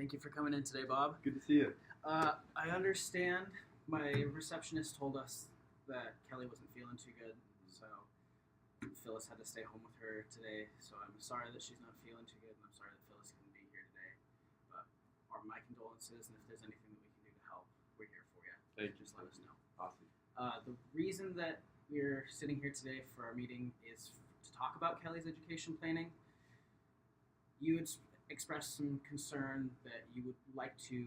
Thank you for coming in today, Bob. Good to see you. I understand my receptionist told us that Kelly wasn't feeling too good, so Phyllis had to stay home with her today. So I'm sorry that she's not feeling too good, and I'm sorry that Phyllis couldn't be here today. But my condolences, and if there's anything that we can do to help, we're here for you. Thank you. Just let us know. Awesome. The reason that we're sitting here today for our meeting is to talk about Kelly's education planning. You had expressed some concern that you would like to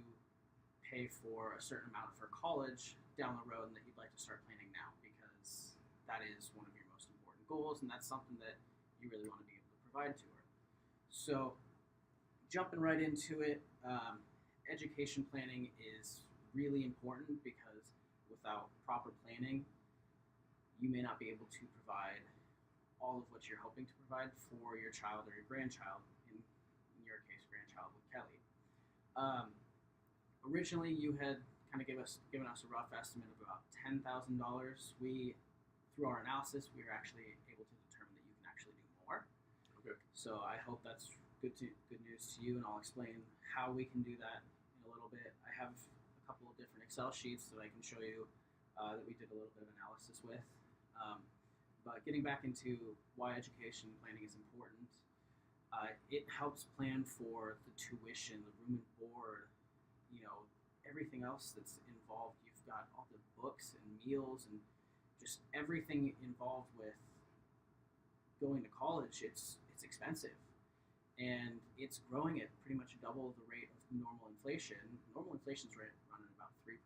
pay for a certain amount for college down the road and that you'd like to start planning now because that is one of your most important goals and that's something that you really want to be able to provide to her. So jumping right into it, education planning is really important because without proper planning, you may not be able to provide all of what you're hoping to provide for your child or your grandchild, in your case, grandchild with Kelly. Originally, you had kind of given us a rough estimate of about $10,000. Through our analysis, we were actually able to determine that you can actually do more. Okay. So I hope that's good news to you, and I'll explain how we can do that in a little bit. I have a couple of different Excel sheets that I can show you that we did a little bit of analysis with. But getting back into why education planning is important, it helps plan for the tuition, the room and board, everything else that's involved. You've got all the books and meals and just everything involved with going to college. It's expensive, and it's growing at pretty much double the rate of normal inflation. Normal inflation's running about 3%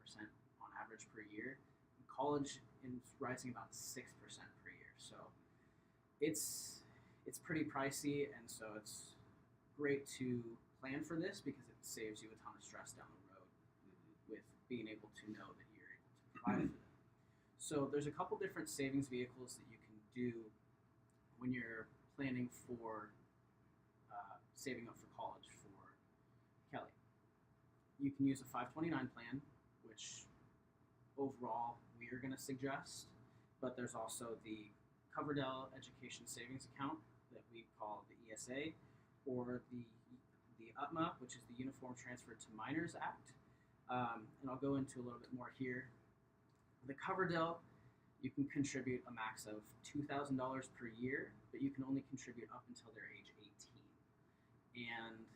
on average per year. College is rising about 6% per year. So it's pretty pricey, and so it's great to plan for this because it saves you a ton of stress down the road with being able to know that you're able to provide for them. So there's a couple different savings vehicles that you can do when you're planning for saving up for college for Kelly. You can use a 529 plan, which overall we are going to suggest, but there's also the Coverdell Education Savings Account that we call the ESA, or the UTMA, which is the Uniform Transfer to Minors Act. And I'll go into a little bit more here. The Coverdell, you can contribute a max of $2,000 per year, but you can only contribute up until they're age 18. And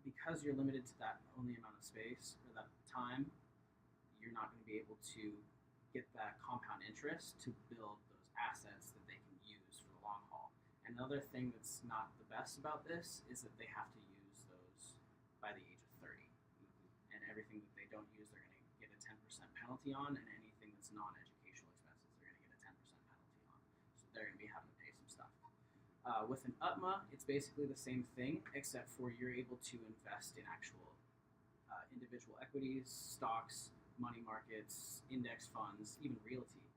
because you're limited to that only amount of space or that time, you're not going to be able to get that compound interest to build those assets that they can use for the long haul. Another thing that's not the best about this is that they have to use those by the age of 30. And everything that they don't use, they're going to get a 10% penalty on, and anything that's non-educational expenses, they're going to get a 10% penalty on. So they're going to be having to pay some stuff. With an UTMA, it's basically the same thing, except for you're able to invest in actual individual equities, stocks, money markets, index funds, even realty.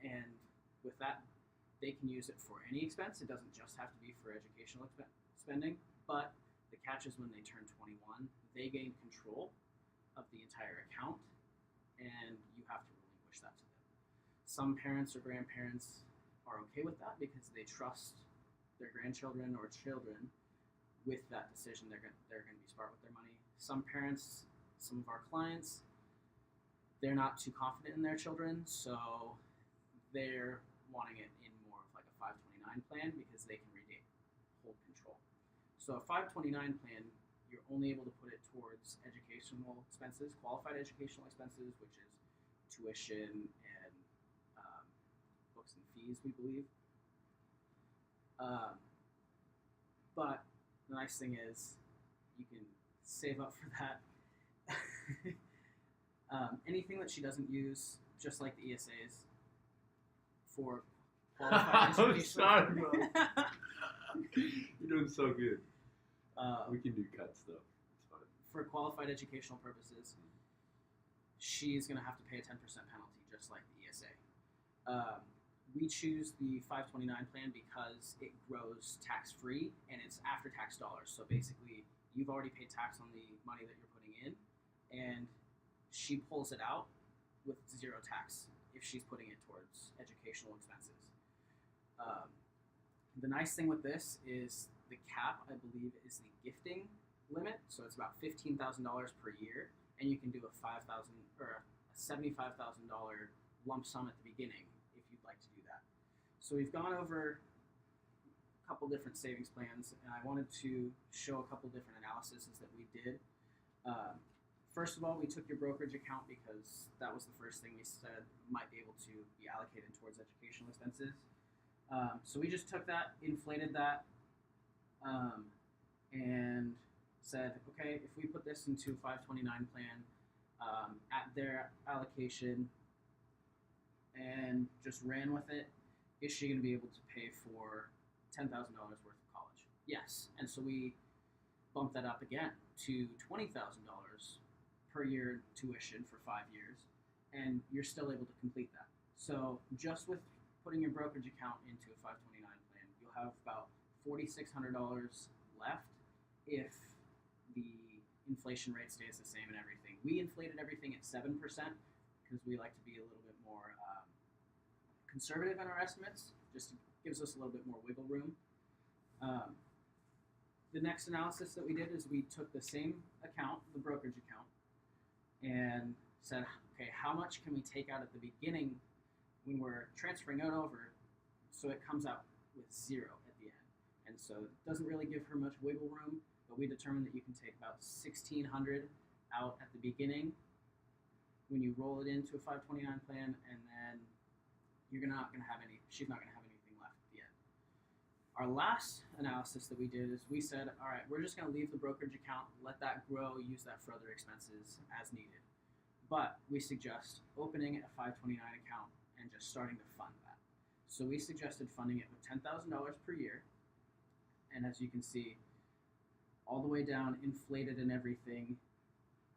And with that, they can use it for any expense. It doesn't just have to be for educational spending, but the catch is when they turn 21, they gain control of the entire account, and you have to relinquish that to them. Some parents or grandparents are okay with that because they trust their grandchildren or children with that decision. They're going to be smart with their money. Some parents, some of our clients, they're not too confident in their children, so they're wanting it in more of like a 529 plan because they can hold control. So a 529 plan, you're only able to put it towards educational expenses, qualified educational expenses, which is tuition and books and fees, we believe. But the nice thing is you can save up for that. Anything that she doesn't use, just like the ESAs, for qualified education. I'm sorry, bro. You're doing so good. We can do cuts though. It's fine. For qualified educational purposes, she's going to have to pay a 10% penalty, just like the ESA. We choose the 529 plan because it grows tax-free and it's after-tax dollars. So basically, you've already paid tax on the money that you're putting in, and she pulls it out with zero tax if she's putting it towards educational expenses. The nice thing with this is the cap, I believe, is the gifting limit. So it's about $15,000 per year, and you can do a $5,000 or a $75,000 lump sum at the beginning if you'd like to do that. So we've gone over a couple different savings plans, and I wanted to show a couple different analyses that we did. First of all, we took your brokerage account because that was the first thing we said might be able to be allocated towards educational expenses. So we just took that, inflated that, and said, okay, if we put this into a 529 plan at their allocation and just ran with it, is she going to be able to pay for $10,000 worth of college? Yes. And so we bumped that up again to $20,000 per year tuition for 5 years, and you're still able to complete that. So just with putting your brokerage account into a 529 plan, you'll have about $4,600 left if the inflation rate stays the same and everything. We inflated everything at 7% because we like to be a little bit more conservative in our estimates. Just gives us a little bit more wiggle room. The next analysis that we did is we took the same account, the brokerage account, and said, okay, how much can we take out at the beginning when we're transferring it over so it comes out with zero at the end. And so it doesn't really give her much wiggle room, but we determined that you can take about $1,600 out at the beginning when you roll it into a 529 plan, and then she's not going to have anything left at the end. Our last analysis that we did is we said, all right, we're just going to leave the brokerage account, let that grow, use that for other expenses as needed. But we suggest opening a 529 account and just starting to fund that. So we suggested funding it with $10,000 per year. And as you can see, all the way down, inflated and everything,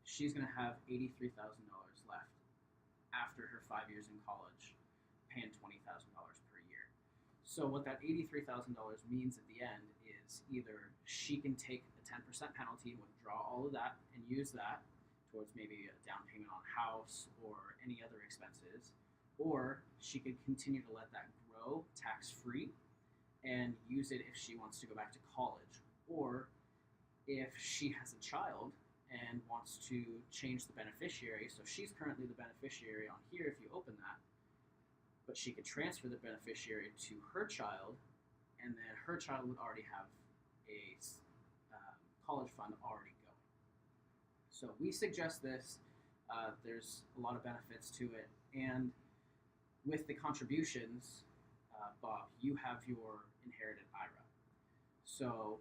she's going to have $83,000 left after her 5 years in college, paying $20,000 per year. So what that $83,000 means at the end is either she can take a 10% penalty and withdraw all of that and use that towards maybe a down payment on a house or any other expenses, or she could continue to let that grow tax-free and use it if she wants to go back to college, or if she has a child and wants to change the beneficiary. So she's currently the beneficiary on here if you open that, but she could transfer the beneficiary to her child, and then her child would already have a college fund already going. So we suggest this. There's a lot of benefits to it, and with the contributions, Bob, you have your inherited IRA. So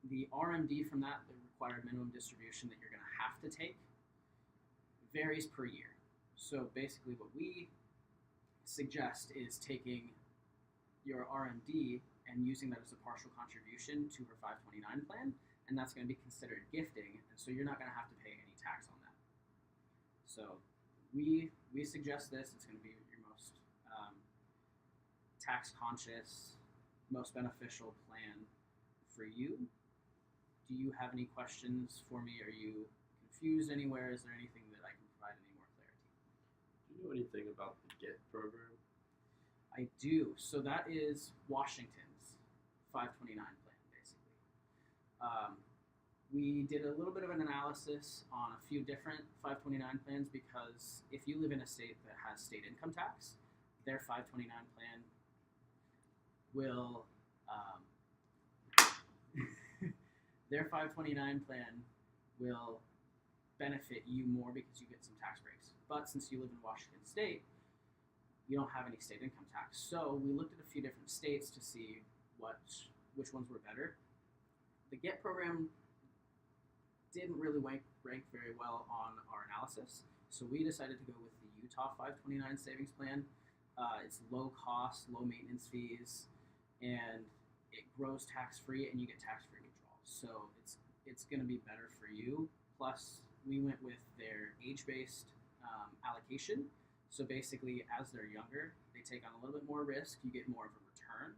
the RMD from that, the required minimum distribution that you're going to have to take, varies per year. So basically what we suggest is taking your RMD and using that as a partial contribution to her 529 plan, and that's going to be considered gifting, and so you're not going to have to pay any tax on that. So we suggest this. It's going to be your most tax conscious, most beneficial plan for you. Do you have any questions for me? Are you confused anywhere? Is there anything that I can provide any more clarity? Do you know anything about the GET program? I do. So that is Washington's 529 plan, basically. We did a little bit of an analysis on a few different 529 plans because if you live in a state that has state income tax, their 529 plan will benefit you more because you get some tax breaks. But since you live in Washington State, you don't have any state income tax. So we looked at a few different states to see which ones were better. The GET program didn't really rank very well on our analysis, so we decided to go with the Utah 529 savings plan. It's low cost, low maintenance fees, and it grows tax-free, and you get tax-free withdrawals. So it's going to be better for you. Plus, we went with their age-based allocation. So basically, as they're younger, they take on a little bit more risk. You get more of a return.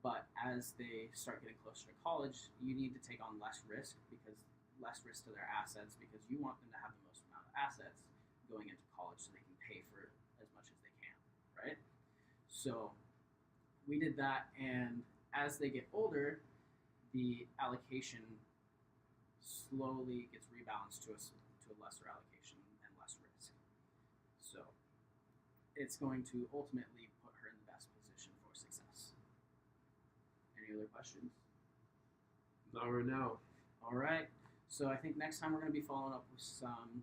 But as they start getting closer to college, you need to take on less risk to their assets, because you want them to have the most amount of assets going into college so they can pay for as much as they can, right? So we did that, and as they get older, the allocation slowly gets rebalanced to a lesser allocation and less risk. So it's going to ultimately put her in the best position for success. Any other questions? Not right now. All right. So I think next time we're going to be following up with some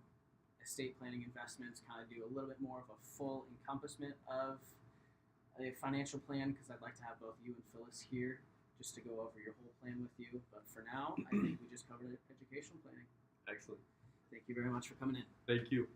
estate planning investments, kind of do a little bit more of a full encompassment of a financial plan, because I'd like to have both you and Phyllis here just to go over your whole plan with you. But for now, I think we just covered educational planning. Excellent. Thank you very much for coming in. Thank you.